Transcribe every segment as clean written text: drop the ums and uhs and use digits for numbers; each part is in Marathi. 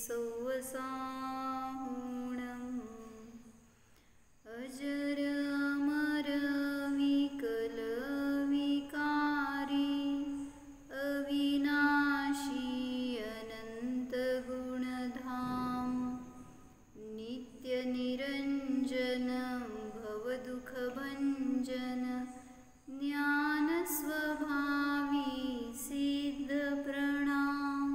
सौवसाहुणम् अजर अमर विकल विकारी अविनाशी अनंत गुणधाम नित्य निरंजन भवदुःखभंजन ज्ञान स्वभावी सिद्ध प्रणाम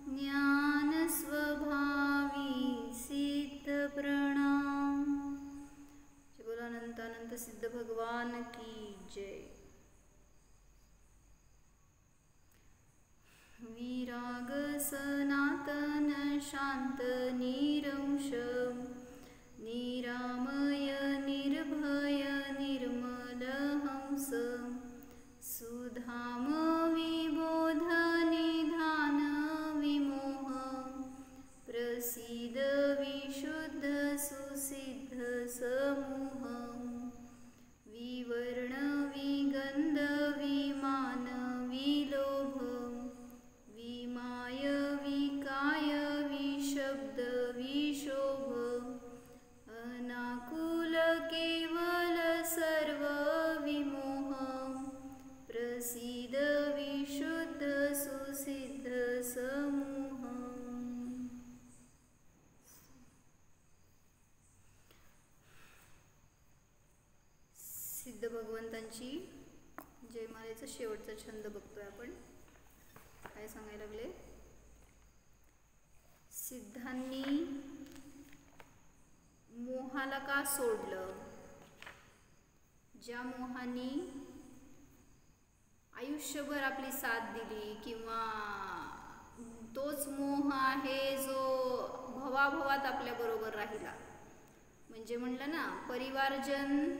ज्ञान स्वभावी सिद्ध प्रणाम। बोलो अनंत अनंत सिद्ध भगवान की जय। विराग सनातन शांत निरंश निरामय निर्भय निर्मल हंस सुधाम विबोध निधान विमोह प्रसीद विशुद्ध सुसिद्ध समूह विवर्ण विगंध विमान विलोभ विमाय विकाय विशब्द विशोभ अनाकुल केवल सर्व विमोह प्रसीद विशुद्ध सुसिद्ध समूह। सिद्ध भगवंतांची जयमालेचा शेवटचा छंद बघतोय आपण। काय सांगायला लागले? सिद्धांनी मोहाला का सोडलं? ज्या मोहानी आयुष्यभर आपली साथ दिली किंवा तोच मोह आहे जो भवाभवात आपल्या बरोबर राहिला। म्हणजे म्हणलं ना, परिवारजन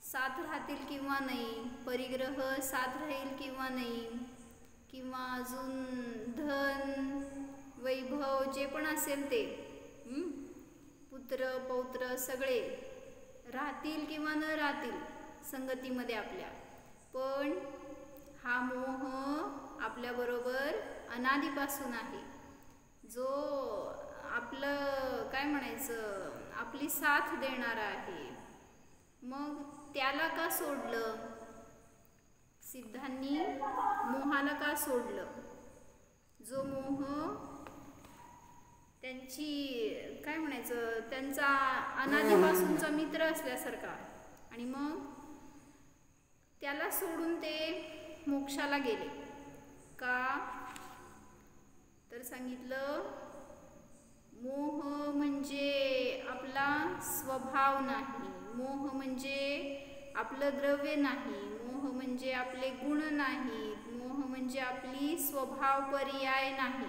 साथ राहतील किंवा नाही, परिग्रह साथ राहील किंवा नाही, किंवा अजून धन वैभव जे पण असेल ते पुत्र पौत्र सगळे राहतील किंवा न राहतील संगतीमध्ये आपल्या, पण हा मोह आपल्या बरोबर अनादीपासून आहे, जो आपलं काय म्हणायचं आपली साथ देणारा आहे। मग त्याला का सोडलं? सिद्धांनी मोहाला का सोडलं? जो मोह त्यांची काय म्हणायचं त्यांचा अनादीपासूनचा मित्र असल्यासारखा, आणि मग त्याला सोडून ते मोक्षाला गेले का? तर सांगितलं, मोह म्हणजे आपला स्वभाव नाही, मोह म्हणजे आपलं द्रव्य नाही, मोह म्हणजे आपले गुण नाही, मोह म्हणजे आपली स्वभाव पर्याय नाही।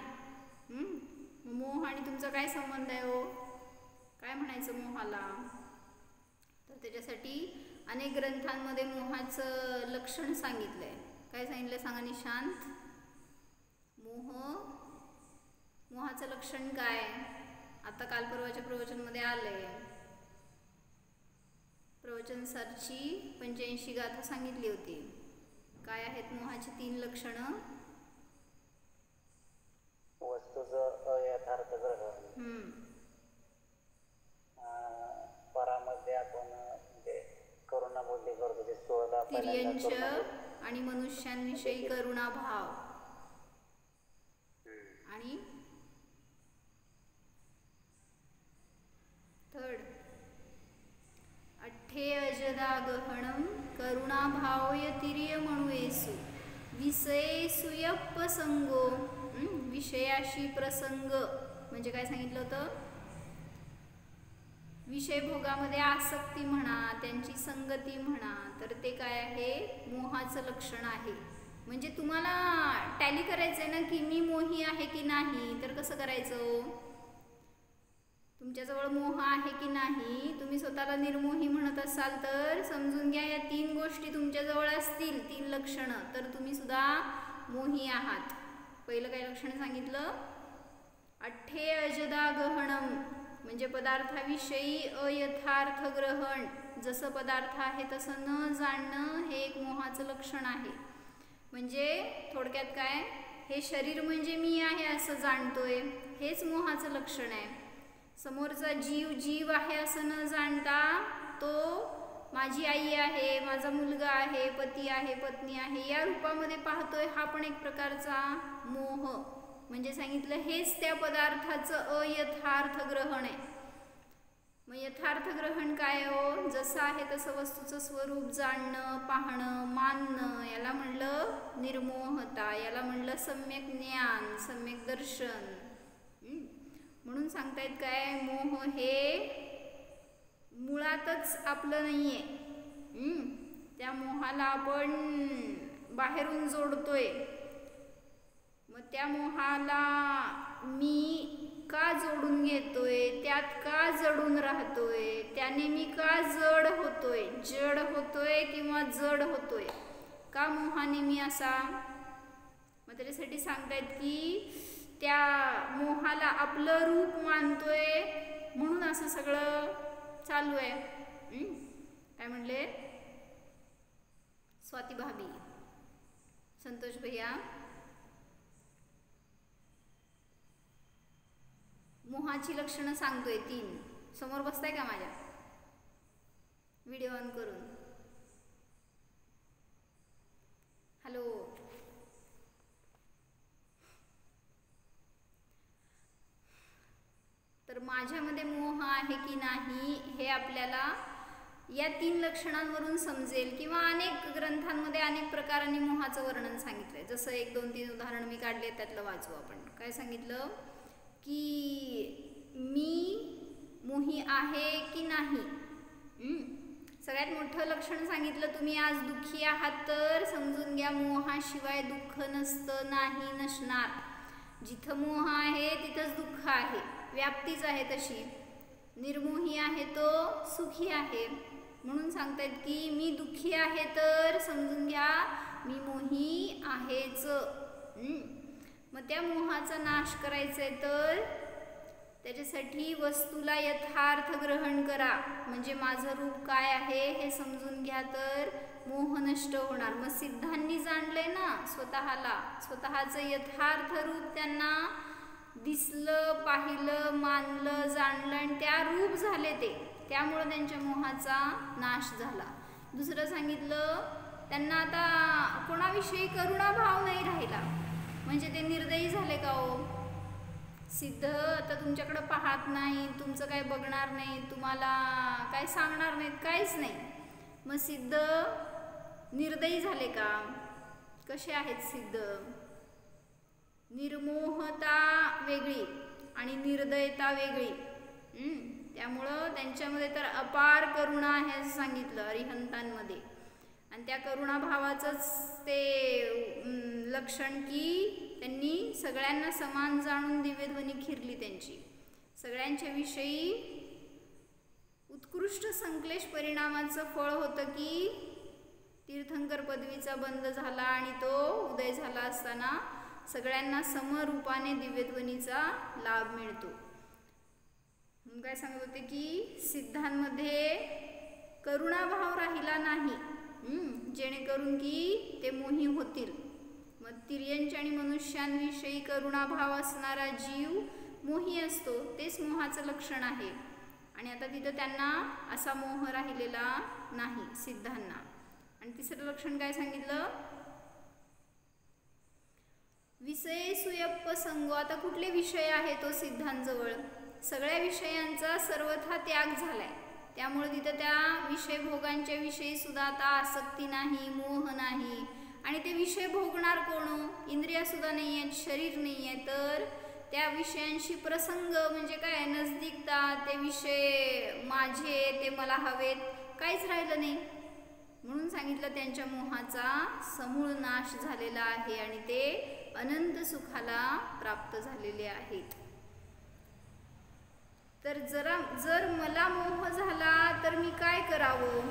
मोह आणि तुमचा काय संबंध आहे हो? काय म्हणायचं मोहाला? तर त्याच्यासाठी अनेक ग्रंथांमध्ये मोहाचं लक्षण सांगितलंय। काय सांगितलंय सांगा निशांत? मोहाचं लक्षण काय? आता काल परवाच्या प्रवचनमध्ये आलंय। प्रवचन सरची 85 गाथा सांगितली होती। काय आहेत मोहाची 3 लक्षणं? वस्तूचं अयथार्थ ग्रहण, परामध्ये आपण म्हणजे करुणा बुद्धी करतो ते 16 तिर्यंच आणि मनुष्यांविषयी करुणाभाव, आणि थर्ड अठ्ठे अजदा गहणम करुणाभावय तिर्य म्हणूयेसु विषयेसुयप्प संगो, विषयाशी प्रसंग म्हणजे काय सांगितलं होतं? विषय भोगामध्ये आसक्ती म्हणा, त्यांची संगती म्हणा, तर ते काय आहे? मोहाचं लक्षण आहे। म्हणजे तुम्हाला टॅली करायचंय ना की मी मोही आहे की नाही, तर कसं करायचं? तुमच्याजवळ मोह आहे की नाही, तुम्ही स्वतःला निर्मोही म्हणत असाल तर समजून घ्या, या 3 गोष्टी तुमच्याजवळ असतील, 3 लक्षणं, तर तुम्ही सुद्धा मोही आहात। पहिलं काय लक्षण सांगितलं? अठ्ठे अजदा गहणम म्हणजे पदार्थाविषयी अयथार्थ ग्रहण, जसं पदार्थ आहे तसं न जाणणं हे एक मोहाचं लक्षण आहे। म्हणजे थोडक्यात काय, हे शरीर म्हणजे मी आहे असं जाणतोय, हेच मोहाचं लक्षण आहे. समोरचा जीव जीव आहे असं न जाणता तो माझी आई आहे, माझा मुलगा आहे, पती आहे, पत्नी आहे या रूपामध्ये पाहतोय, हा पण एक प्रकारचा मोह. म्हणजे सांगितलं हेच त्या पदार्थाचं अयथार्थ ग्रहण आहे. मग यथार्थ ग्रहण काय हो? जसं आहे तसं वस्तूचं स्वरूप जाणणं, पाहणं, मानणं, याला म्हणलं निर्मोहता, याला म्हणलं सम्यक ज्ञान, सम्यक दर्शन. म्हणून सांगतायत काय, मोह हे मुळातच आपलं नाहीये. त्या मोहाला आपण बाहेरून जोडतोय. मग त्या मोहाला मी का जोडून घेतोय, त्यात का जडून राहतोय, त्याने मी का जड होतोय किंवा जड होतोय, का मोहाने मी असा. मग त्याच्यासाठी सांगतायत की त्या मोहाला आपलं रूप मानतोय म्हणून असं सगळं चालू आहे. काय म्हणले स्वाती भाभी, संतोष भैया, मोहाची लक्षणं सांगतोय 3. समोर बसताय का माझ्या? व्हिडिओ ऑन करून. हॅलो. तर माझ्यामध्ये मोह आहे की नाही हे आपल्याला या 3 लक्षणांवरून समजेल. किंवा अनेक ग्रंथांमध्ये अनेक प्रकारांनी मोहाचं वर्णन सांगितलंय. जसं 1, 2, 3 उदाहरण मी काढले, त्यातलं वाचू आपण. काय सांगितलं की मी मोही आहे की नाही. सगळ्यात मोठं लक्षण सांगितलं, तुम्ही आज दुःखी आहात तर समजून घ्या मोहाशिवाय दुःख नसतं, नाही नसणार. जिथं मोह आहे तिथंच दुःख आहे, व्याप्तीच आहे तशी. निर्मोही आहे तो सुखी आहे. म्हणून सांगतायत की मी दुःखी आहे तर समजून घ्या मी मोही आहेच. मग त्या मोहाचा नाश करायचा आहे तर त्याच्यासाठी वस्तूला यथार्थ ग्रहण करा. म्हणजे माझं रूप काय आहे हे समजून घ्या तर मोह नष्ट होणार. मग सिद्धांनी जाणलंय ना स्वतःचं यथार्थ रूप त्यांना दिसलं, पाहिलं, मानलं, जाणलं आणि त्या रूप झाले ते. त्यामुळं त्यांच्या मोहाचा नाश झाला. दुसरं सांगितलं, त्यांना आता कोणाविषयी करुणा भाव नाही राहिला. म्हणजे ते निर्दयी झाले का हो? सिद्ध आता तुमच्याकडं पाहत नाही, तुमचं काय बघणार नाही, तुम्हाला काय सांगणार नाहीत, काहीच नाही. मग सिद्ध निर्दयी झाले का? कसे आहेत सिद्ध? निर्मोहता वेगळी आणि निर्दयता वेगळी. त्यामुळं त्यांच्यामध्ये तर अपार करुणा आहे असं सांगितलं अरिहंतांमध्ये. आणि त्या करुणा भावाचंच ते लक्षण की त्यांनी सगळ्यांना समान जाणून दिव्यध्वनी खिरली त्यांची. सगळ्यांच्या विषयी उत्कृष्ट संक्लेश परिणामाचं फळ होतं की तीर्थंकर पदवीचा बंद झाला आणि तो उदय झाला असताना सगळ्यांना समरूपाने दिव्यध्वनीचा लाभ मिळतो. म्हणून काय सांगत होते की सिद्धांमध्ये करुणाभाव राहिला नाही, जेणेकरून की ते मोही होतील. मग तिर्यंच आणि मनुष्यांविषयी करुणाभाव असणारा जीव मोही असतो, तेच मोहाचं लक्षण आहे. आणि आता तिथं त्यांना असा मोह राहिलेला नाही सिद्धांना. आणि तिसरं लक्षण काय सांगितलं? विषय सुयप्प संगो. आता कुठले विषय आहे तो सिद्धांजवळ? सगळ्या विषयांचा सर्वथा त्याग झालाय. त्यामुळे तिथं त्या विषय भोगांच्या विषयी सुद्धा आता आसक्ती नाही, मोह नाही. आणि ते विषय भोगणार कोण? इंद्रिया सुद्धा नाही आहेत, शरीर नाही आहे. तर त्या विषयांशी प्रसंग म्हणजे काय, नजदीकता, ते विषय माझे, ते मला हवेत, काहीच राहिलं नाही. म्हणून सांगितलं त्यांच्या मोहाचा समूळ नाश झालेला आहे आणि ते अनंत सुखाला प्राप्त झालेले आहेत. तर जर मला मोह झाला तर मी काय करावं?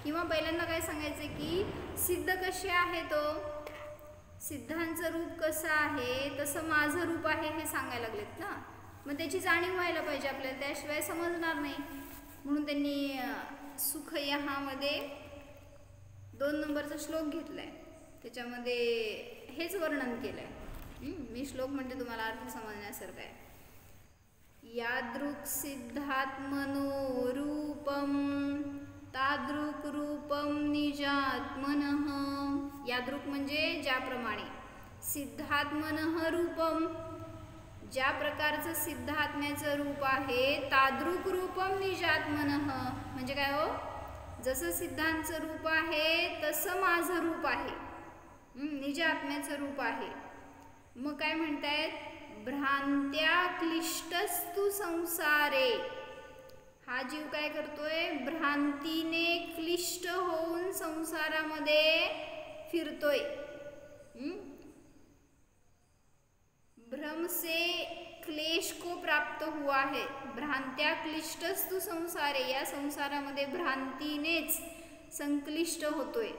किंवा पहिल्यांदा काय सांगायचं की सिद्ध कसे आहे, तो सिद्धांचं रूप कसं आहे तसं माझं रूप आहे हे सांगायला लागलेत ना. मग त्याची जाणीव व्हायला पाहिजे आपल्याला, त्याशिवाय समजणार नाही. म्हणून त्यांनी सुख यामध्ये 2 नंबरचा श्लोक घेतलाय, त्याच्यामध्ये हेच वर्णन केलंय मी श्लोक म्हणते, तुम्हाला अर्थ समजण्यासारखा आहे. यादृक् सिद्धात्मनो रूपम तादृक् रूपम निजात्मनः. यादृक् म्हणजे ज्याप्रमाणे, सिद्धात्मनः रूपम ज्या प्रकारचं सिद्धात्म्याचं रूप आहे, तादृक् रूपम निजात्मनः म्हणजे काय हो, जसं सिद्धांचं रूप आहे तसं माझं रूप आहे, निज आत्म्याचं रूप आहे. मग काय म्हणतायत, भ्रांत्या क्लिष्टस्तु संसारे. हा जीव काय करतोय, भ्रांतीने क्लिष्ट होऊन संसारामध्ये फिरतोय. भ्रम से क्लेश को प्राप्त हुआ है. भ्रांत्या क्लिष्टस्तु संसारे, या संसारामध्ये भ्रांतीनेच संक्लिष्ट होतोय.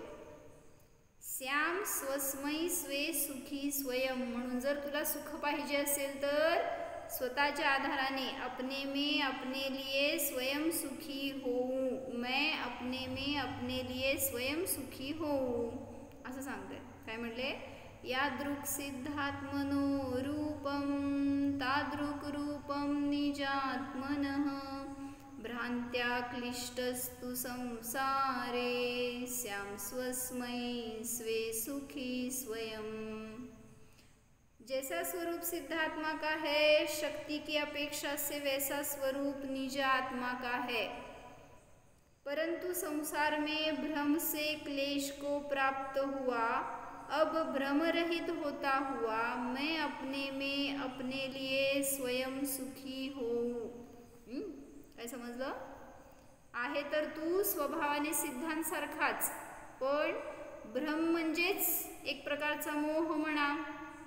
श्याम स्वस्मै स्वे सुखी स्वयं. म्हणून जर तुला सुख पाहिजे असेल तर स्वतःच्या आधाराने अपने में अपने लिए स्वयं सुखी होऊं. मैं अपने में अपने लिए स्वयं सुखी होऊं असं सांगतोय. काय म्हणले, यादृक् सिद्धात्मनो रूपम तादृक् रूपम निजात्मनः. भ्रांत्या क्लिष्टस्तु संसारे श्याम स्वस्मै स्वे सुखी स्वयं. जैसा स्वरूप सिद्धात्मा का है, शक्ति की अपेक्षा से वैसा स्वरूप निज आत्मा का है. परंतु संसार में भ्रम से क्लेश को प्राप्त हुआ, अब भ्रम रहित होता हुआ मैं अपने में अपने लिए स्वयं सुखी होऊं. काय समजलं? आहे तर तू स्वभावाने सिद्धांसारखाच, पण भ्रम म्हणजेच एक प्रकारचा मोह म्हणा,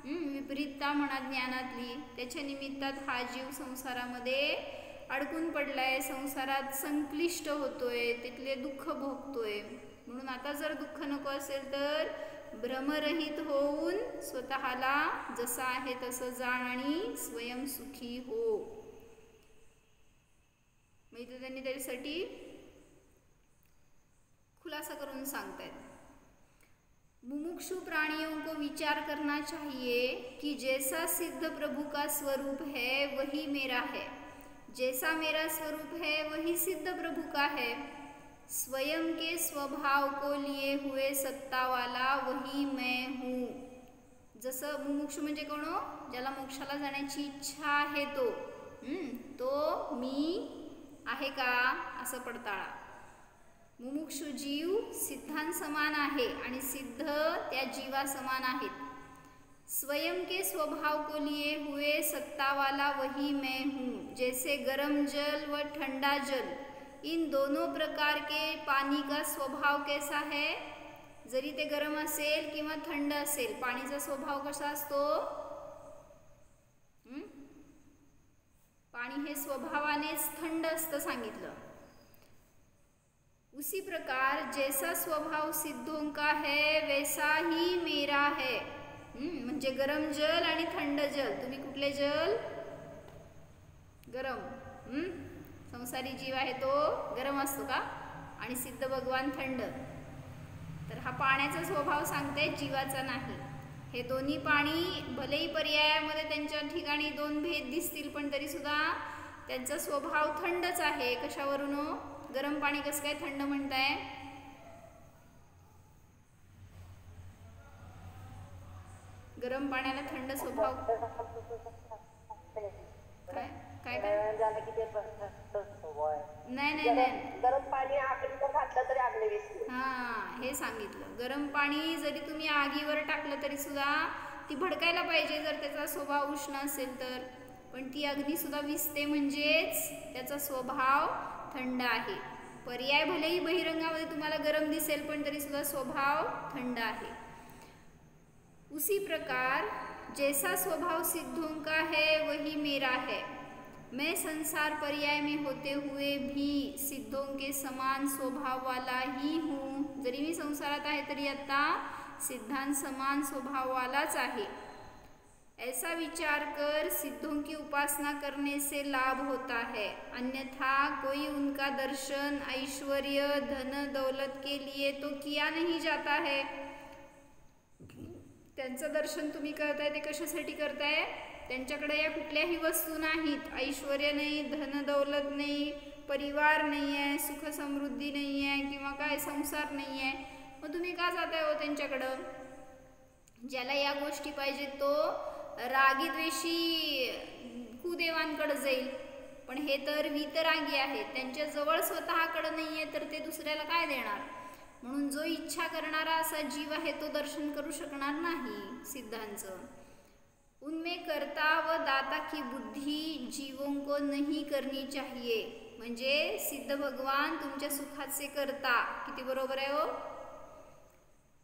विपरीतता म्हणा ज्ञानातली. त्याच्या निमित्तात हा जीव संसारामध्ये अडकून पडलाय, संसारात संक्लिष्ट होतोय, तिथले दुःख भोगतोय. म्हणून आता जर दुःख नको असेल तर भ्रमरहित होऊन स्वतःला जसं आहे तसं जाण आणि स्वयं सुखी हो. मग इथे त्यांनी त्याच्यासाठी खुलासा करून सांगतायत, मुमुक्षु प्राणियों को विचार करना चाहिए कि जैसा सिद्ध प्रभु का स्वरूप है वही मेरा है, जैसा मेरा स्वरूप है वही सिद्ध प्रभु का है. स्वयं के स्वभाव को लिए हुए सत्ता वाला वही मैं हूँ. जसं मुमुक्षु म्हणजे कोण, ज्याला मोक्षाला जाण्याची इच्छा आहे तो मी आहे का असं पडताळा. मुमुक्षु जीव सिद्धांत समान आहे आणि सिद्ध त्या जीवा समान आहेत. स्वयं के स्वभाव को लिए हुए सत्ता वाला वही मैं हूँ. जैसे गरम जल व ठंडा जल, इन दोनों प्रकार के पानी का स्वभाव कैसा है. जरी ते गरम असेल किंवा थंड असेल, पाणीचा स्वभाव कसा असतो, पाणी हे स्वभावानेच थंड असतं सांगितलं. उसी प्रकार जैसा स्वभाव सिद्धों का है वैसा ही मेरा है. म्हणजे गरम जल आणि थंड जल, तुम्ही कुठले जल, गरम. संसारी जीव आहे तो गरम असतो का, आणि सिद्ध भगवान थंड. तर हा पाण्याचा स्वभाव सांगते, जीवाचा नाही. हे दोन्ही पाणी भलेही पर्यायामध्ये त्यांच्या ठिकाणी दोन भेद दिसतील, पण तरी सुद्धा त्यांचा स्वभाव थंडच आहे. कशावरून, गरम पाणी कसं काय थंड म्हणताय, गरम पाण्याला थंड स्वभाव काय काय काय झालं की ते नाही नाही नाही, गरम पाणी आगीवर घातलं तरी आगले विसरू. हे सांगितलं. गरम पाणी जरी तुम्ही आगीवर टाकलं तरी सुद्धा ती भडकायला पाहिजे जर त्याचा स्वभाव उष्ण असेल तर, पण ती अग्नी सुद्धा विसते म्हणजेच त्याचा स्वभाव थंड आहे. पर्याय भलेही बहिरंगामध्ये तुम्हाला गरम दिसेल, पण तरी सुद्धा स्वभाव थंड आहे. उसी प्रकार जैसा स्वभाव सिद्धों का है वही मेरा है. मैं संसार पर्याय में होते हुए भी सिद्धों के समान स्वभाव वाला ही हूँ. जरी मी संसारात आहे तरी आता सिद्धांत समान स्वभाव वालाच आहे. ऐसा विचार कर सिद्धों की उपासना करने से लाभ होता है, अन्यथा कोई उनका दर्शन ऐश्वर्य धन दौलत के लिए तो किया नहीं जाता है. त्यांचं दर्शन तुम्ही करताय ते कशासाठी करताय? त्यांच्याकडे या कुठल्याही वस्तू नाहीत, ऐश्वर्य नाही, धन दौलत नाही, परिवार नाही आहे, सुख समृद्धी नाही आहे किंवा काय संसार नाही आहे, मग तुम्ही का जाताय हो त्यांच्याकडं? ज्याला या गोष्टी पाहिजेत तो रागीद्वेषी कुदेवांकडे जाईल, पण हे तर वीतरागी आहेत, त्यांच्या जवळ स्वतःकडे नाही आहे तर ते दुसऱ्याला काय देणार? म्हणून जो इच्छा करणारा असा जीव आहे तो दर्शन करू शकणार नाही सिद्धांचं। उनमें कर्ता व दाता की बुद्धी जीवों को नहीं करनी चाहिए, म्हणजे सिद्ध भगवान तुमच्या सुखाचे करता, किती बरोबर आहे हो?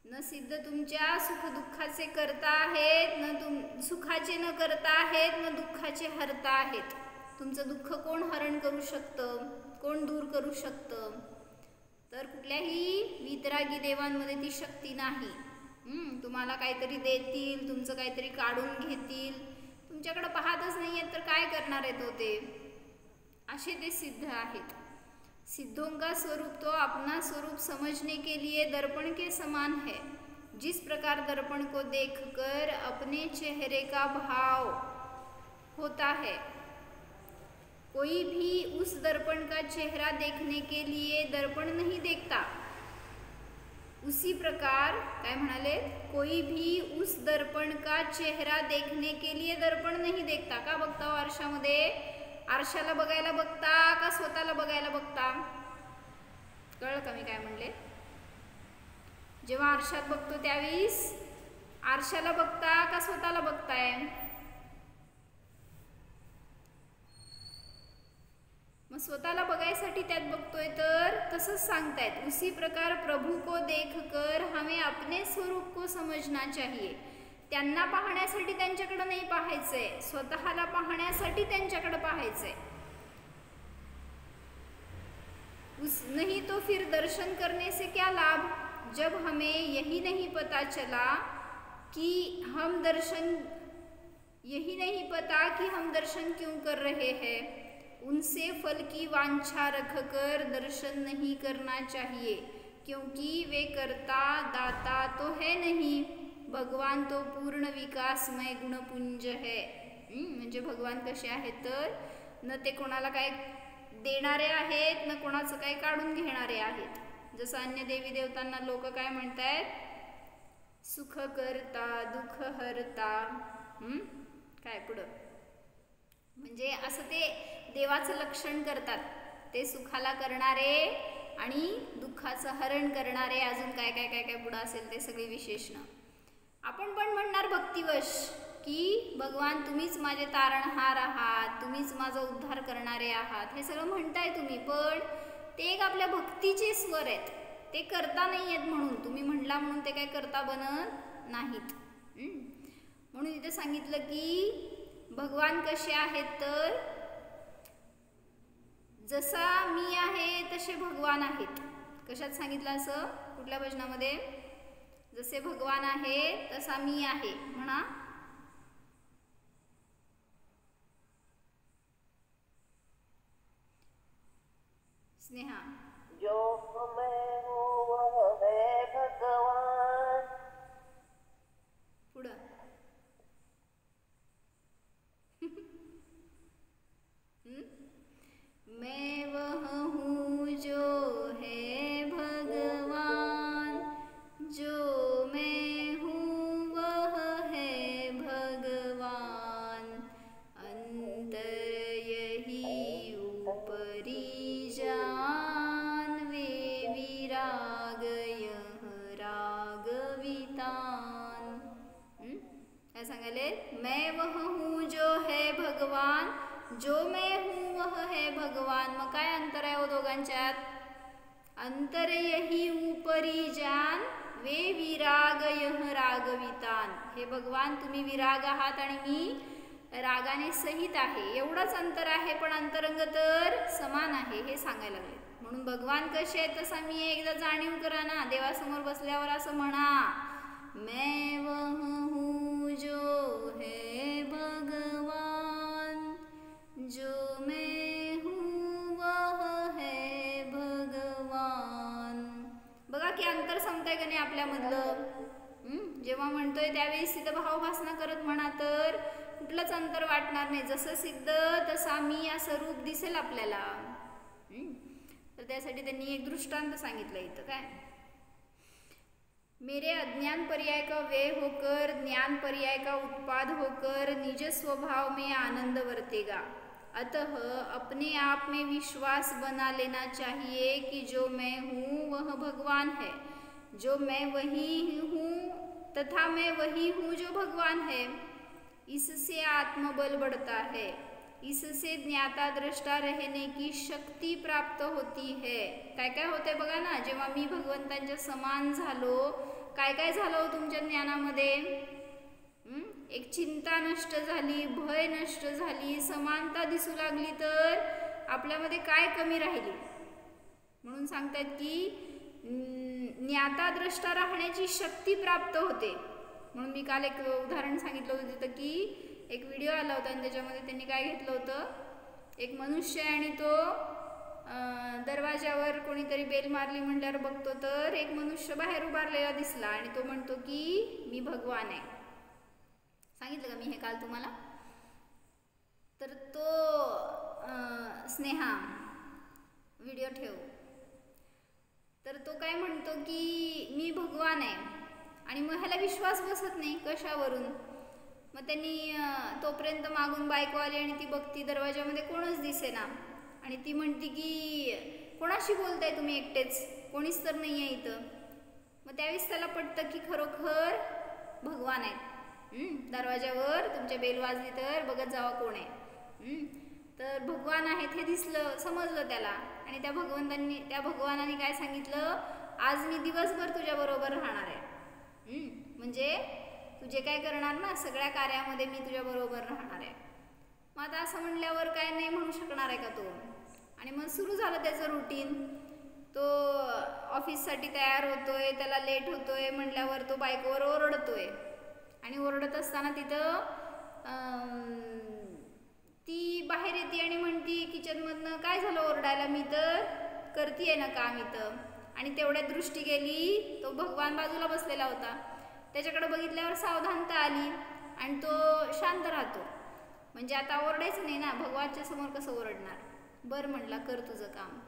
न सिद्ध तुमच्या सुख दुःखाचे करता आहेत, न सुखाचे न करता आहेत, न दुःखाचे हरता आहेत। तुमचं दुःख कोण हरण करू शकतं, कोण दूर करू शकतं? तर कुठल्याही वितरागी देवांमध्ये ती शक्ती नाही। तुम्हाला काहीतरी देतील, तुमचं काहीतरी काढून घेतील, तुमच्याकडे पाहतच नाही आहेत तर काय करणार आहेत हो ते? असे ते सिद्ध आहेत। सिद्धों का स्वरूप तो अपना स्वरूप समझने के लिए दर्पण के समान है। जिस प्रकार दर्पण को देखकर अपने चेहरे का भाव होता है, कोई भी उस दर्पण का चेहरा देखने के लिए दर्पण नहीं देखता, उसी प्रकार काय म्हणाले? कोई भी उस दर्पण का चेहरा देखने के लिए दर्पण नहीं देखता। का बघता हो आरशामध्ये? आरशाला बघायला बघता का स्वतःला बघायला बघता? कळलं का मी काय म्हणले? जेव्हा आरशात बघतो त्यावेळेस आरशाला बघता का स्वतःला बघताय? मग स्वतःला बघायसाठी त्यात बघतोय तर तसंच सांगतायत, उसी प्रकार प्रभु को देखकर हमें अपने स्वरूप को समझना चाहिए। त्यांना पाहण्यासाठी त्यांच्याकडे नाही पाहायचंय, स्वतःला पाहण्यासाठी त्यांच्याकडे पाहायचंय। नहीं तो फिर दर्शन करने से क्या लाभ, जब हमें यही नहीं पता कि हम दर्शन क्यों कर रहे हैं। उनसे फल की वांछा रखकर दर्शन नहीं करना चाहिए, क्योंकि वे कर्ता दाता तो है नहीं, भगवान तो पूर्ण विकासमय गुणपुंज है। म्हणजे भगवान कसे आहेत तर न ते कोणाला काय देणारे आहेत, न कोणाचं काय काढून घेणारे आहेत। जसं अन्य देवी देवतांना लोक काय म्हणतात? सुख करता दुःख हरता, काय पुढं म्हणजे असं ते देवाचं लक्षण करतात, ते सुखाला करणारे आणि दुःखाचं हरण करणारे, अजून काय काय काय काय पुढं असेल ते सगळी विशेषणं। आपण पण म्हणणार भक्तिवश की भगवान तुम्हीच माझे तारणहार आहात, तुम्हीच माझा उद्धार करणारे आहात, हे सगळं म्हणताय तुम्ही, पण ते एक आपल्या भक्तीचे स्वर आहेत, ते करता नाही आहेत म्हणून तुम्ही म्हणला म्हणून ते काय करता बनत नाहीत। म्हणून इथे सांगितलं की भगवान कसे आहेत तर जसा मी आहे तसे भगवान आहेत। कशात सांगितलं असं? कुठल्या भजनामध्ये? जसे भगवान आहे तसा मी आहे, म्हणा। स्नेहा, जो मैं हूँ वह है भगवान। पुढं मैं वह हूँ जो है भगवान, जो मैं हूँ वह है भगवान, अंतर यही ऊपरी जान, वे विराग यह रागवितान। काय सांगाले? मैं वह हूँ जो है भगवान, जो मैं हूँ वह है भगवान। मग काय अंतर आहे हो दोघांच्यात? अंतर यही ऊपरी जान, वे विराग यह रागवितान। हे भगवान तुम्ही विराग आहात आणि मी रागाने सहित आहे, एवढंच अंतर आहे, पण अंतरंग तर समान आहे हे सांगायला लागले। म्हणून भगवान कसे आहेत तसा मी एकदा जाणीव करा ना, देवासमोर बसल्यावर असं म्हणा, मैं वह हूँ जो है भगवान, जो मैं हूँ वह है भगवान। बघा की अंतर समजतंय का नाही आपल्यामधलं? जेव्हा म्हणतोय त्यावेळी परत म्हणा तर कुठलंच अंतर वाटणार नाही. जसं सिद्ध तसा मी असं रूप दिसेल आपल्याला. तर त्यासाठी त्यांनी एक दृष्टांत सांगितलं इथं. काय, मेरे अज्ञान पर्याय का व्यय होकर ज्ञान पर्याय का उत्पाद होकर निज स्वभाव में आनंद वर्तेगा. अतः अपने आप में विश्वास बना लेना चाहिए कि जो मैं हूँ वह भगवान है, जो मैं वही हूँ तथा मैं वही हूँ जो भगवान है. इससे आत्मबल बढ़ता है, इससे ज्ञाता दृष्टा रहने की शक्ती प्राप्त होती है. काय काय होते बघा ना, जेव्हा मी भगवंतांच्या समान झालो, काय काय झालं तुमच्या ज्ञानामध्ये. एक चिंता नष्ट झाली, भय नष्ट झाली, समानता दिसू लागली, तर आपल्यामध्ये काय कमी राहिली. म्हणून सांगतात की ज्ञाता दृष्टा राहण्याची शक्ती प्राप्त होते. म्हणून मी काल एक उदाहरण सांगितलं होतं तिथं की एक व्हिडिओ आला होता आणि त्याच्यामध्ये त्यांनी काय घेतलं होतं, एक मनुष्य आणि तो दरवाजावर कोणीतरी बेल मारली म्हटल्यावर बघतो तर एक मनुष्य बाहेर उभारलेला दिसला आणि तो म्हणतो की मी भगवान आहे. सांगितलं का मी हे काल तुम्हाला. तर तो स्नेहा व्हिडिओ ठेव. तर तो काय म्हणतो की मी भगवान आहे आणि मग ह्याला विश्वास बसत नाही. कशावरून. मग त्यांनी तोपर्यंत मागून बायको आली आणि ती बघती दरवाजामध्ये कोणच दिसेना आणि ती म्हणती की कोणाशी बोलताय तुम्ही, एकटेच, कोणीच तर नाही आहे इथं. मग त्यावेळेस त्याला पटतं की खरोखर भगवान आहेत. दरवाजावर तुमच्या बेल वाजली तर बघत जावा कोण आहे. तर भगवान आहेत हे दिसलं, समजलं त्याला. आणि त्या भगवानाने काय सांगितलं, आज मी दिवसभर तुझ्या बरोबर राहणार आहे. म्हणजे तू जे काय करणार ना सगळ्या कार्यामध्ये मी तुझ्या बरोबर राहणार आहे. मग आता असं म्हणल्यावर काय नाही म्हणू शकणार आहे का तो. आणि मग सुरू झालं त्याचं रुटीन. तो ऑफिससाठी तयार होतोय, त्याला लेट होतोय म्हटल्यावर तो बायकोवर ओरडतोय आणि ओरडत असताना तिथं ती बाहेर येते आणि म्हणती किचनमधनं, काय झालं ओरडायला, मी तर करतीये ना काम इथं. आणि तेवढ्यात दृष्टी गेली, तो भगवान बाजूला बसलेला होता. त्याच्याकडे बघितल्यावर सावधानता आली आणि तो शांत राहतो. म्हणजे आता ओरडायचं नाही ना, भगवानच्या समोर कसं ओरडणार. बरं म्हणला, कर तुझं काम.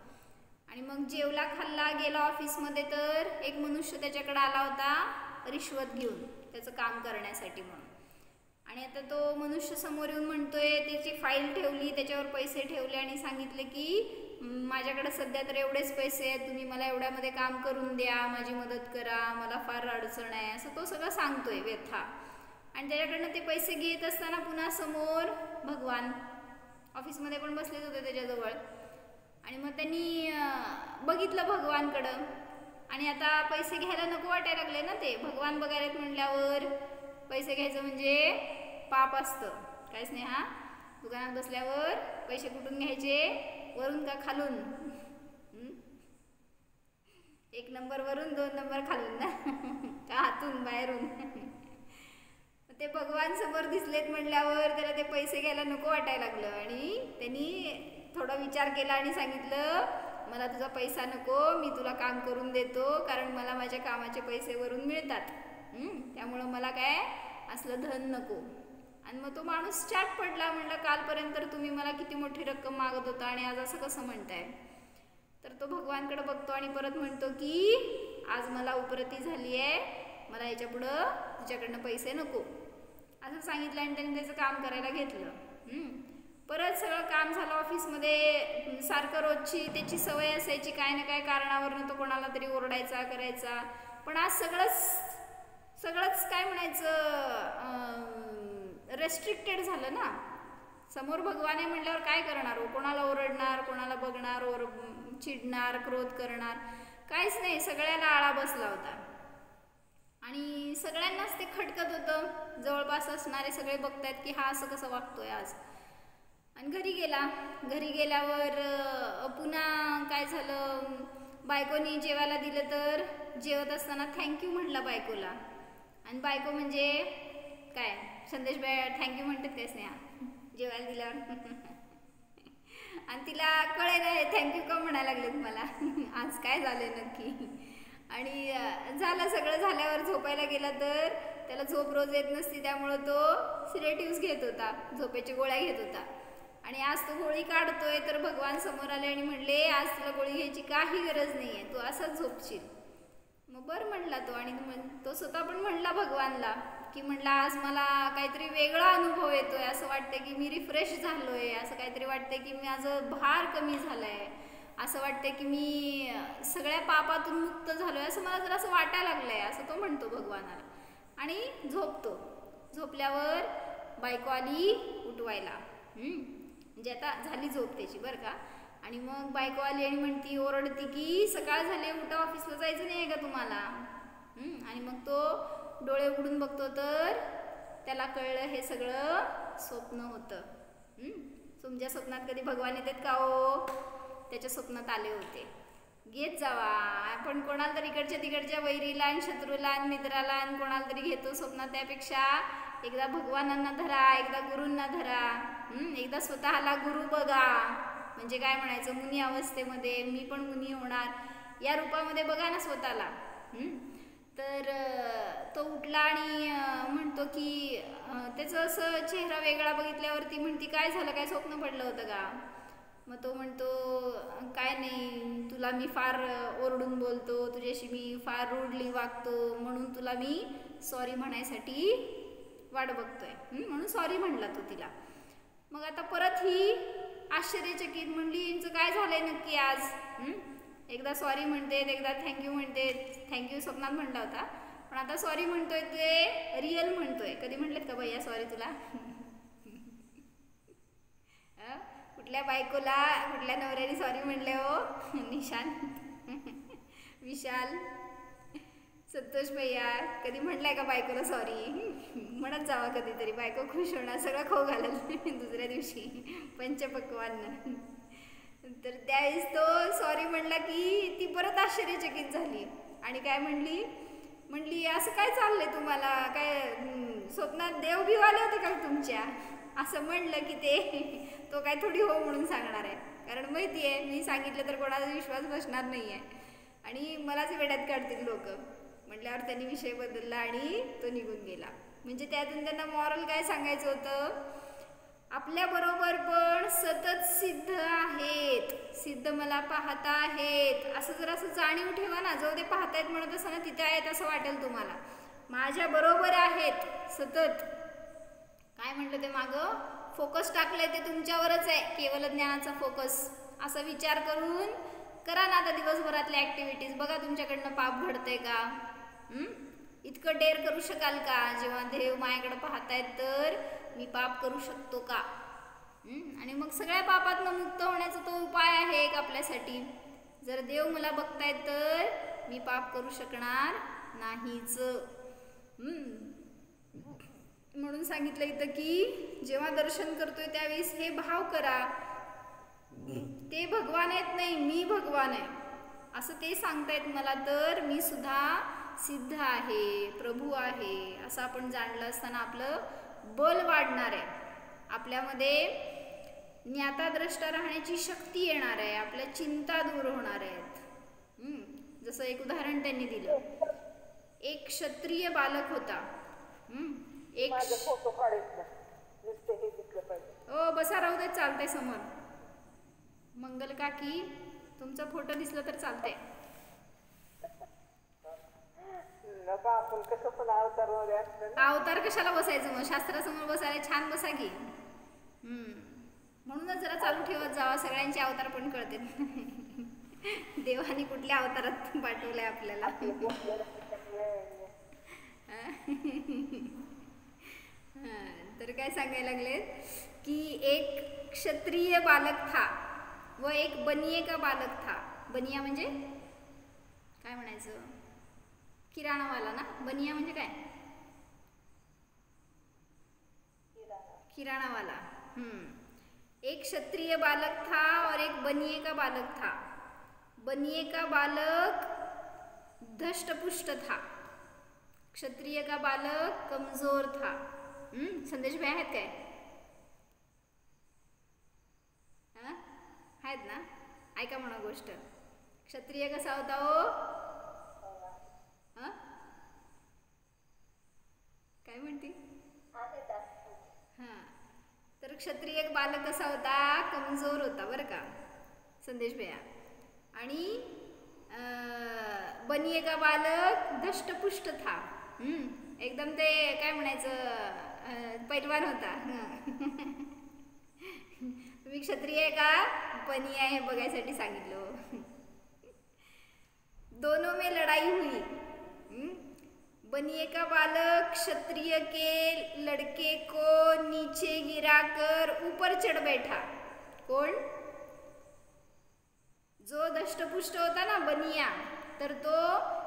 आणि मग जेवला खाल्ला, गेला ऑफिसमध्ये तर एक मनुष्य त्याच्याकडे आला होता रिश्वत घेऊन त्याचं काम करण्यासाठी म्हणून. आणि आता तो मनुष्य समोर येऊन म्हणतोय, त्याची फाईल ठेवली, त्याच्यावर पैसे ठेवले आणि सांगितले की माझ्याकडे सध्या तर एवढेच पैसे आहेत, तुम्ही मला एवढ्यामध्ये काम करून द्या, माझी मदत करा, मला फार अडचण आहे, असं तो सगळं सांगतोय व्यथा. आणि त्याच्याकडनं ते पैसे घेत असताना पुन्हा समोर भगवान ऑफिसमध्ये पण बसलेच होते त्याच्याजवळ. आणि मग त्यांनी बघितलं भगवानकडं आणि आता पैसे घ्यायला नको वाटायला लागले ना. ते भगवान बघायला म्हटल्यावर पैसे घ्यायचं म्हणजे पाप असतं. काय स्नेहा, दुकानात बसल्यावर पैसे कुठून घ्यायचे, वरून का खालून. 1 नंबर वरून 2 नंबर खालून ना, का हातून बाहेरून. ते भगवान समोर दिसलेत म्हटल्यावर त्याला ते पैसे घ्यायला नको वाटायला लागलं. आणि त्यांनी थोडा विचार केला आणि सांगितलं, मला तुझा पैसा नको, मी तुला काम करून देतो, कारण मला माझ्या कामाचे पैसे वरून मिळतात, त्यामुळं मला काय असलं धन नको. आणि मग तो माणूस चाट पडला. म्हणला, कालपर्यंत तुम्ही मला किती मोठी रक्कम मागत होता आणि आज असं कसं म्हणताय. तर तो भगवानकडे बघतो आणि परत म्हणतो की आज मला उपरती झाली आहे, मला याच्या पुढं तुझ्याकडनं पैसे नको, असं सांगितलं. आणि त्याने त्याचं काम करायला घेतलं. परत सगळं काम झालं ऑफिसमध्ये. सारखं रोजची त्याची सवय असायची, काय ना काय कारणावरनं तो कोणाला तरी ओरडायचा करायचा. पण आज सगळंच काय म्हणायचं रेस्ट्रिक्टेड झालं ना. समोर भगवान आहे म्हटल्यावर काय करणार हो, कोणाला ओरडणार, कोणाला बघणार, चिडणार, क्रोध करणार, काहीच नाही. सगळ्याला आळा बसला होता आणि सगळ्यांनाच ते खटकत होतं. जवळपास असणारे सगळे बघतायत की हा असं कसं वागतोय आज. आणि घरी गेल्यावर पुन्हा काय झालं, बायकोनी जेवायला दिलं तर जेवत असताना थँक्यू म्हटला बायकोला. आणि बायको म्हणजे काय, संदेश थँक्यू म्हणतात काय स्नेहा जेवायला दिल्यावर. आणि तिला कळे नाही थँक्यू का म्हणायला लागले तुम्हाला, आज काय झालं नक्की. आणि झालं सगळं झाल्यावर झोपायला गेला तर त्याला झोप रोज येत नसती, त्यामुळं तो सिडेटिव्स घेत होता, झोपेच्या गोळ्या घेत होता. आणि आज तो गोळी काढतोय तर भगवान समोर आले आणि म्हणले आज तुला गोळी घ्यायची काही गरज नाही आहे, तू असाच झोपशील. मग बरं म्हणला तो. आणि तो स्वतः पण म्हणला भगवानला की म्हणला आज मला काहीतरी वेगळा अनुभव येतोय, असं वाटतंय की मी रिफ्रेश झालोय, असं काहीतरी वाटतंय की माझं भार कमी झालाय, असं वाटतंय की मी सगळ्या पापातून मुक्त झालोय, असं मला जरा असं वाटायला लागलंय, असं तो म्हणतो भगवानाला. आणि झोपतो. झोपल्यावर बायको आली उठवायला. म्हणजे आता झाली झोप त्याची बरं का. आणि मग बायको आली आणि म्हणती, ओरडती की सकाळ झाली, उठा, ऑफिसला जायचं नाही आहे का तुम्हाला. आणि मग तो डोळे उघडून बघतो तर त्याला कळलं हे सगळं स्वप्न होतं. तुमच्या स्वप्नात कधी भगवान येतात का हो? त्याच्या स्वप्नात आले होते. घेत जावा. आपण कोणाला तरी इकडच्या तिकडच्या वैरीला आणि शत्रूला आणि मित्राला आणि कोणाला तरी घेतो स्वप्नात, त्यापेक्षा एकदा भगवानांना धरा, एकदा गुरूंना धरा, एकदा स्वतःला गुरु बघा. म्हणजे काय म्हणायचं, मुनी अवस्थेमध्ये मी पण मुनी होणार या रूपामध्ये बघा ना स्वतःला. तर तो उठला आणि म्हणतो की त्याचं असं चेहरा वेगळा बघितल्यावरती म्हणती काय झालं, काय स्वप्न पडलं होतं का. मग तो म्हणतो काय नाही, तुला मी फार ओरडून बोलतो, तुझ्याशी मी फार रूडली वागतो, म्हणून तुला मी सॉरी म्हणायसाठी वाट बघतोय, म्हणून सॉरी म्हणला तो तिला. मग आता परत ही आश्चर्यचकित म्हणली यांचं काय झालंय नक्की आज. एकदा सॉरी म्हणते, एकदा थँक्यू म्हणते. थँक्यू स्वप्नात म्हणला होता, पण आता सॉरी म्हणतोय ते रिअल म्हणतोय. कधी म्हणलेत का भैया सॉरी तुला? कुठल्या बायकोला कुठल्या नवऱ्याने सॉरी म्हणले हो? निशांत, विशाल, संतोष भैया कधी म्हटलंय का बायकोला सॉरी? म्हणत जावा कधीतरी, बायको खुश होणार, सगळं खाऊ घालेल दुसऱ्या दिवशी पंचपक्वान्न. तर त्यावेळेस तो सॉरी म्हणला की ती परत आश्चर्यचकित झाली आणि काय म्हणली असं काय चाललंय तुम्हाला, काय स्वप्नात देव बिव आले होते का तुमच्या? असं म्हणलं की तो काय थोडी हो म्हणून सांगणार आहे, कारण माहिती आहे मी सांगितलं तर कोणाचा विश्वास बसणार नाही आहे आणि मलाच वेड्यात काढतील लोक. म्हटल्यावर त्यांनी विषय बदलला आणि तो निघून गेला. म्हणजे त्यातून त्यांना मॉरल काय सांगायचं होतं, आपल्याबरोबर पण सतत सिद्ध आहेत, सिद्ध मला पाहता आहेत, असं जर असं जाणीव ठेवा ना. जाऊ ते पाहतायत म्हणत असं ना, तिथे आहेत असं वाटेल तुम्हाला. माझ्या बरोबर आहेत सतत. काय म्हटलं ते मागं, फोकस टाकलंय ते तुमच्यावरच आहे, केवळ ज्ञानाचा फोकस. असा विचार करून करा ना आता दिवसभरातल्या ॲक्टिव्हिटीज. बघा तुमच्याकडनं पाप घडतंय का. इतकं डेअर करू शकाल का, जेव्हा देव माझ्याकडे पाहतायत तर मी पाप करू शकतो का. आणि मग सगळ्या पापातनं मुक्त होण्याचा तो उपाय आहे एक आपल्यासाठी. जर देव मला बघतायत तर मी पाप करू शकणार नाहीच. म्हणून सांगितलं इथं की जेव्हा दर्शन करतोय त्यावेळेस हे भाव करा, ते भगवान आहेत नाही मी भगवान आहे असं ते सांगतायत मला, तर मी सुद्धा सिद्ध आहे, प्रभू आहे असं आपण जाणलं असताना आपलं बल वाढणार आहे, आपल्यामध्ये ज्ञाताद्रष्टा राहण्याची शक्ती येणार आहे, आपल्या चिंता दूर होणार आहेत. जसं एक उदाहरण त्यांनी दिलं, एक क्षत्रिय बालक होता. एक फोटो काढायचा नुसते हे दिसलं पाहिजे. ओ बसा, राहू दे, चालतंय समोर. मंगल काकी तुमचा फोटो दिसला तर चालतंय. नका आपण कसं पण अवतार वगैरे असतं, अवतार कशाला बसायचं मग, शास्त्रासमोर बसायला छान बसा की. म्हणूनच जरा चालू ठेवत जावा, सगळ्यांचे अवतार पण कळते. देवाने कुठल्या अवतारात पाठवलंय आपल्याला. तर काय सांगायला लागले की एक क्षत्रिय बालक था व एक बनिये का बालक था. बनिया म्हणजे काय म्हणायचं, किराणावाला ना. बनिया म्हणजे काय, किराणावाला. एक क्षत्रिय बालक था और एक बनिये का बालक था. बनिये का बालक धष्टपुष्ट था, क्षत्रिय का बालक कमजोर था. संदेश भाई आहेत काय, आहेत ना, ऐका म्हणा गोष्ट. क्षत्रिय कसा होता हो, तर क्षत्रिय बालक कसा होता, कमजोर होता बरं का संदेश भैया. आणि बनिये का बालक धष्टपुष्ट था. एकदम ते काय म्हणायचं पैलवान होता. तुम्ही क्षत्रिय आहे का बनिया आहे बघायसाठी सांगितलं. दोनों में लड़ाई हुई. बनिए का बालक क्षत्रिय के लड़के को नीचे गिराकर ऊपर चढ़ बैठा. कोण? जो धष्टपुष्ट होता ना बनिया, तर तो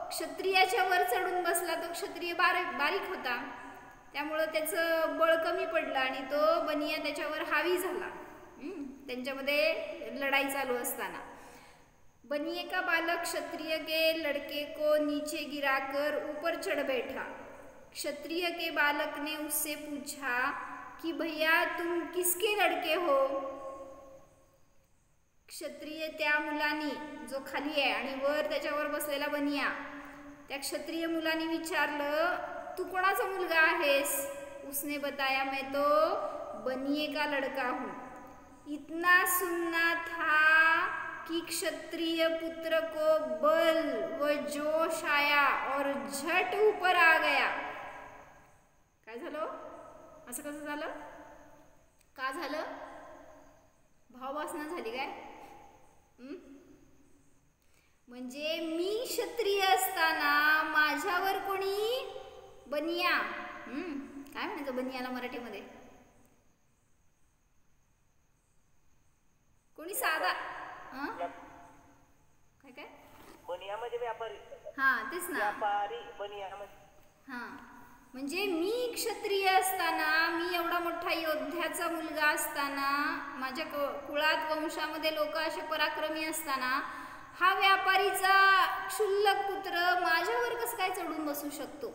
क्षत्रियाच्या वर चढून बसला. तो क्षत्रिय बारीक होता, त्यामुळं त्याचं बळ कमी पडलं आणि तो बनिया त्याच्यावर हावी झाला. त्यांच्यामध्ये लढाई चालू असताना. बनिए का बालक क्षत्रिय के लड़के को नीचे गिराकर ऊपर चढ़ बैठा. क्षत्रिय के बालक ने उससे पूछा कि भैया तुम किसके लड़के हो. क्षत्रिय त्या मुलानी, जो खाली आहे आणि वर त्याच्यावर बसलेला बनिया, त्या क्षत्रिय मुलानी विचारलं तू कोणाचा मुलगा आहेस. उसने बताया मैं तो बनिए का लड़का हूँ. इतना सुनना था कि क्षत्रिय पुत्र को बल व जोश आया और झट ऊपर आ गया. काय झालं? असं कसं झालं? का झालं? भाववासना झाली काय? म्हणजे मी क्षत्रिय असताना माझ्यावर कोणी बनिया, काय म्हणायचं बनियाला मराठीमध्ये? कोणी साधा काय काय बनिया म्हणजे व्यापारी. हा तेच ना, व्यापारी बनिया म्हणजे. हा म्हणजे मी क्षत्रिय असताना, मी एवढा मोठा योद्ध्याचा मुलगा असताना, माझ्या कुळात वंशामध्ये लोक असे पराक्रमी असताना, हा व्यापारीचा क्षुल्लक पुत्र माझ्यावर कसं काय चढून बसू शकतो.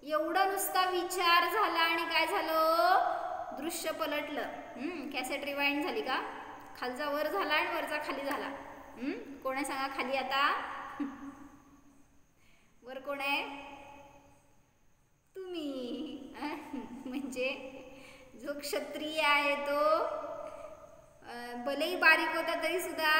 एवढा नुसता विचार झाला आणि काय झालं, दृश्य पलटलं. कॅसेट रिवाइंड झाली का? खालचा वर झाला आणि वरचा खाली झाला. कोण आहे सांगा खाली आता? वर कोण आहे? तुम्ही. म्हणजे जो क्षत्रिय आहे तो भलेही बारीक होता तरी सुद्धा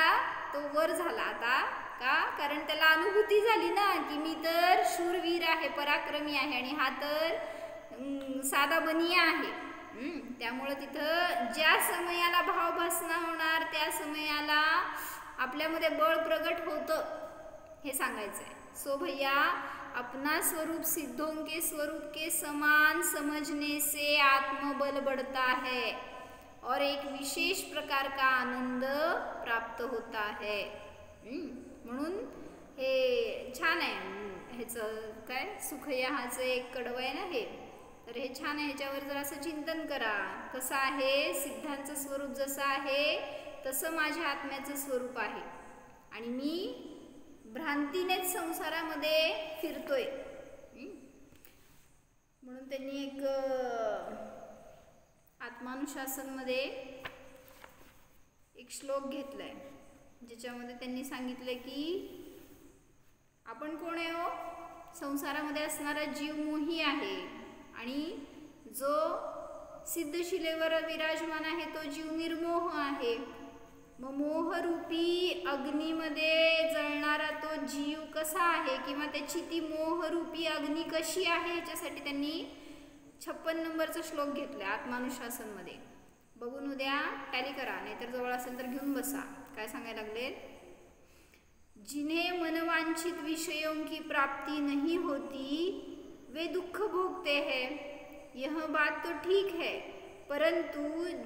तो वर झाला आता. का? कारण त्याला अनुभूती झाली ना की मी तर शूरवीर आहे, पराक्रमी आहे आणि हा तर साधा बनिया आहे. त्यामुळं तिथं ज्या समयाला भावभासना होणार त्या समयाला आपल्यामध्ये बळ प्रगट होतं हे सांगायचं आहे. सो भैया अपना स्वरूप सिद्धों के स्वरूप के समान समझने से आत्मबल बढ़ता है और एक विशेष प्रकार का आनंद प्राप्त होता है. म्हणून हे छान आहे. ह्याचं काय सुखयाहाचं एक कडवं आहे ना हे, तर हे छान आहे. ह्याच्यावर जर असं चिंतन करा. कसं आहे सिद्धांचं स्वरूप, जसं आहे तसं माझ्या आत्म्याचं स्वरूप आहे आणि मी भ्रांतीनेच संसारामध्ये फिरतोय. म्हणून त्यांनी एक आत्मानुशासनमध्ये एक श्लोक घेतलाय ज्याच्यामध्ये त्यांनी सांगितलंय की आपण कोण आहे हो? संसारामध्ये असणारा जीव मोही आहे आणि जो सिद्धशिलेवर विराजमान आहे तो जीव निर्मोह आहे. मग मोहरूपी अग्नीमध्ये जळणारा तो जीव कसा आहे किंवा त्याची ती मोहरूपी अग्नी कशी आहे ह्याच्यासाठी त्यांनी 56 नंबरचा श्लोक घेतला आत्मानुशासनमध्ये. बघून उद्या टॅली करा, नाहीतर जवळ असेल तर घेऊन बसा. काय सांगायला लागले? जिन्हें मनवांछित विषयों की प्राप्ति नहीं होती वे दुख भोगते हैं, यह बात तो ठीक है, परंतु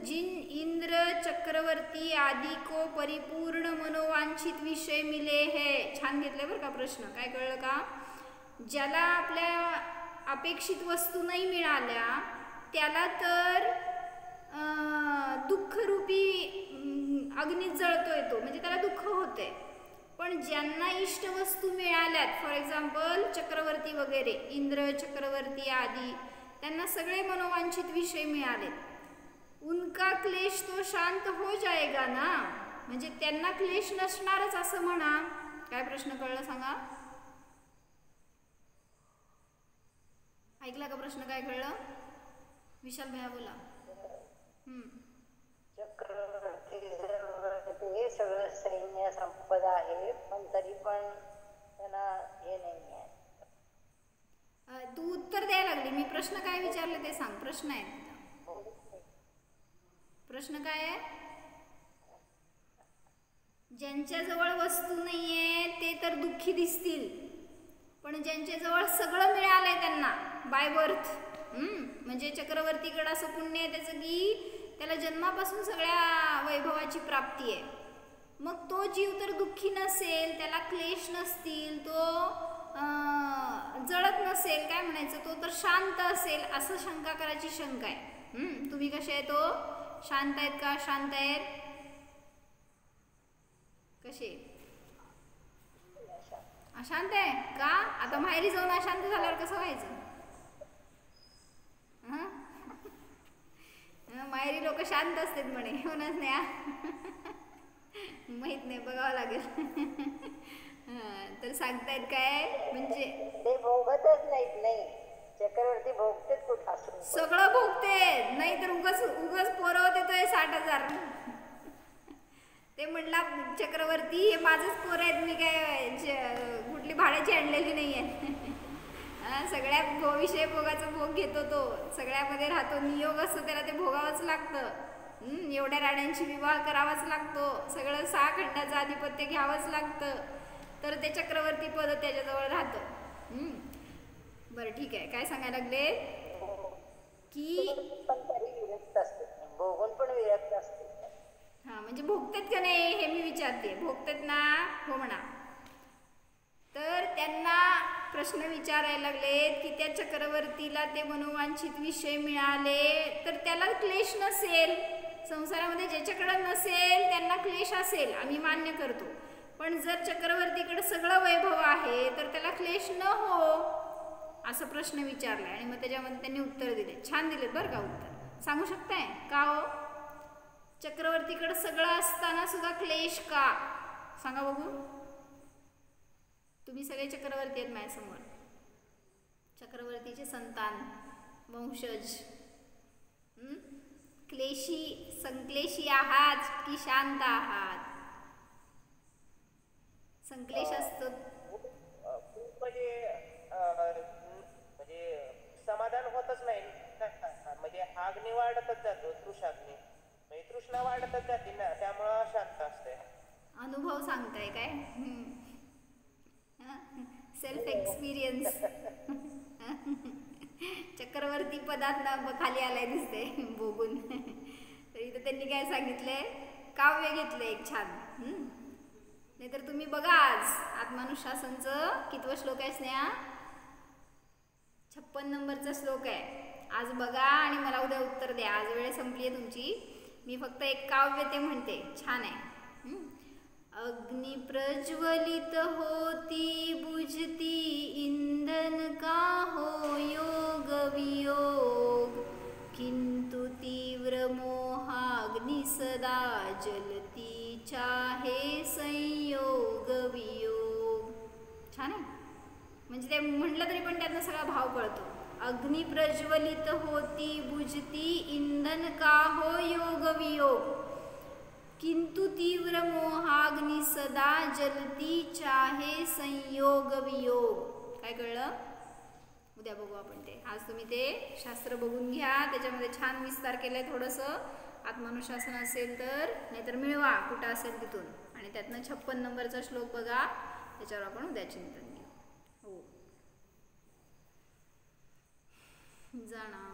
जिन इंद्र चक्रवर्ती आदि को परिपूर्ण मनोवांछित विषय मिले हैं. छान घेतले बरं का प्रश्न. काय कळलं का? ज्याला आपल्या अपेक्षित वस्तू नाही मिळाल्या त्याला तर दुःखरूपी अग्नीत जळतोय तो, म्हणजे त्याला दुःख होते. पण ज्यांना इष्ट वस्तू मिळाल्यात, फॉर एक्झाम्पल चक्रवर्ती वगैरे, इंद्र चक्रवर्ती आदि, त्यांना सगळे मनोवांछित विषय मिळालेत. उनका क्लेश तो शांत हो जाएगा ना, म्हणजे त्यांना क्लेश नसणारच असं म्हणा. काय प्रश्न कळलं सांगा? ऐकला का प्रश्न? काय कळलं? विशाल भैया बोला. चक्रवर्ती हे सगळं सैन्य संपदा आहे, पण तरी पण त्यांना हे नाही आहे. तू उत्तर द्यायला लागली, मी प्रश्न काय विचारले ते सांग. प्रश्न आहे, प्रश्न काय आहे? ज्यांच्याजवळ वस्तू नाहीये ते तर दुःखी दिसतील, पण ज्यांच्याजवळ सगळं मिळालंय त्यांना बाय बर्थ, म्हणजे चक्रवर्तीकडे असं पुण्य आहे त्याचं की त्याला जन्मापासून सगळ्या वैभवाची प्राप्ती आहे, मग तो जीव तर दुःखी नसेल, त्याला क्लेश नसतील, तो जळत नसेल, काय म्हणायचं, तो तर शांत असेल, असं शंका करायची शंका आहे. तुम्ही कसे आहे, तो शांत आहेत का? शांत आहेत कसे? अशांत आहे का? आता माहेरी जाऊन अशांत झाल्यावर कसं व्हायचं? माहेरी लोक शांत असतात म्हणे, होणच नाही माहित नाही, बघावं लागेल. तर सांगतायत काय, म्हणजे ते भोगतच नाहीत. नाही, चक्रवर्ती भोगतेच कुठं असून सगळं भोगते, नाही तर उगाच उगाच पोरं देतोय 60,000. ते म्हणला चक्रवर्ती हे माझंच पोर आहेत, मी काय कुठली भाड्याची आणलेली नाही आहे. सगळ्या विषय भोगाचं भोग घेतो, तो सगळ्यामध्ये राहतो, नियोग असतो त्याला, ते भोगावंच लागतं. एवढ्या राण्यांशी विवाह करावाच लागतो, सगळं 6 खंडाचं आधिपत्य घ्यावंच लागतं, तर ते चक्रवर्ती पद त्याच्याजवळ राहतं. बरं ठीक आहे, काय सांगायला लागले की पण तरी विरक्त असते, भोगून पण विरक्त असते. म्हणजे भोगतात का नाही हे मी विचारते. भोगतात ना? हो म्हणा. तर त्यांना प्रश्न विचारायला लागलेत की त्या चक्रवर्तीला ते मनोवांछित विषय मिळाले तर त्याला क्लेश नसेल, संसारामध्ये ज्याच्याकडे नसेल त्यांना क्लेश असेल, आम्ही मान्य करतो, पण जर चक्रवर्तीकडे सगळं वैभव आहे तर त्याला क्लेश न हो, असं प्रश्न विचारला. आणि मग त्याच्यामध्ये त्यांनी उत्तर दिले, छान दिलेत बरं का उत्तर. सांगू शकताय का हो? चक्रवर्तीकडे सगळं असताना सुद्धा क्लेश का? सांगा बघू. तुम्ही सगळे चक्रवर्ती आहेत माझ्यासमोर, चक्रवर्तीचे संतान, वंशज. संक्लेशी आहात की शांत आहात? संक्लेश असतो म्हणजे समाधान होतच नाही, म्हणजे अग्नी वाढतच जातो, तृषाग्नी, म्हणजे तृष्णा वाढतच जाते ना, त्यामुळं अशांत असते. अनुभव सांगताय काय? Self experience. चक्रवर्ती पदात ना खाली आलाय दिसते भोगून. तर इथं त्यांनी काय सांगितलंय, काव्य घेतलंय एक छान. नाहीतर तुम्ही बघा आज आत्मानुशासनचं कितवं श्लोक आहे स्नेहा? 56 नंबरचा श्लोक आहे. आज बघा आणि मला उद्या उत्तर द्या. आज वेळ संपली आहे तुमची, मी फक्त एक काव्य ते म्हणते, छान आहे. अग्नि प्रज्वलित होती बुझती, इंधन का हो योग वियोग, किंतु तीव्र मोहाग्नि सदा जलती, चाहे संयोग वियोग. छान आहे, म्हणजे ते म्हटलं तरी पण त्यातनं सगळा भाव कळतो. अग्नि प्रज्वलित होती बुझती, इंधन का हो योग वियोग, किंतु तीव्र मोहाग्नि सदा जलती, चाहे संयोग वियोग. काय कळलं? उद्या बघू आपण ते. आज तुम्ही ते शास्त्र बघून घ्या, त्याच्यामध्ये छान विस्तार केलाय थोडंसं. आत्मानुशासन असेल तर, नाहीतर मिळवा कुठं असेल तिथून, आणि त्यातनं 56 नंबरचा श्लोक बघा, त्याच्यावर आपण उद्या चिंतन घेऊ. हो, जाणा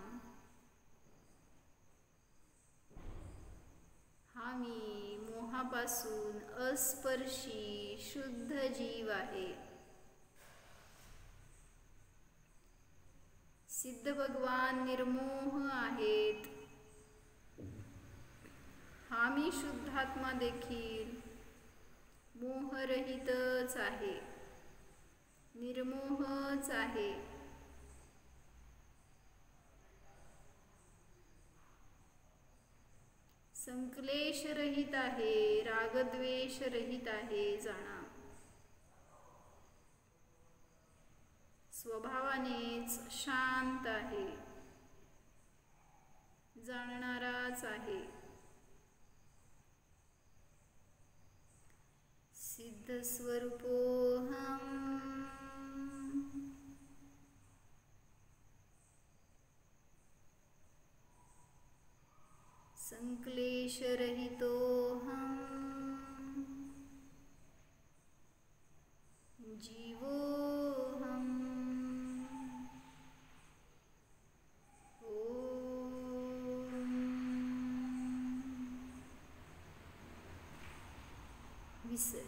हा मी मोहापासून अस्पर्शी शुद्ध जीव आहे. सिद्ध भगवान निर्मोह आहेत. हा मी शुद्धात्मा देखील मोहरहितच आहे, निर्मोहच आहे. संक्लेश रहित आहे, रागद्वेष रहित आहे. जाणा स्वभावानेच शांत आहे, जाणणाराच आहे. सिद्धस्वरूपोऽहम् संक्लेशरहितोऽहम् जीवोऽहम् विसर्जन।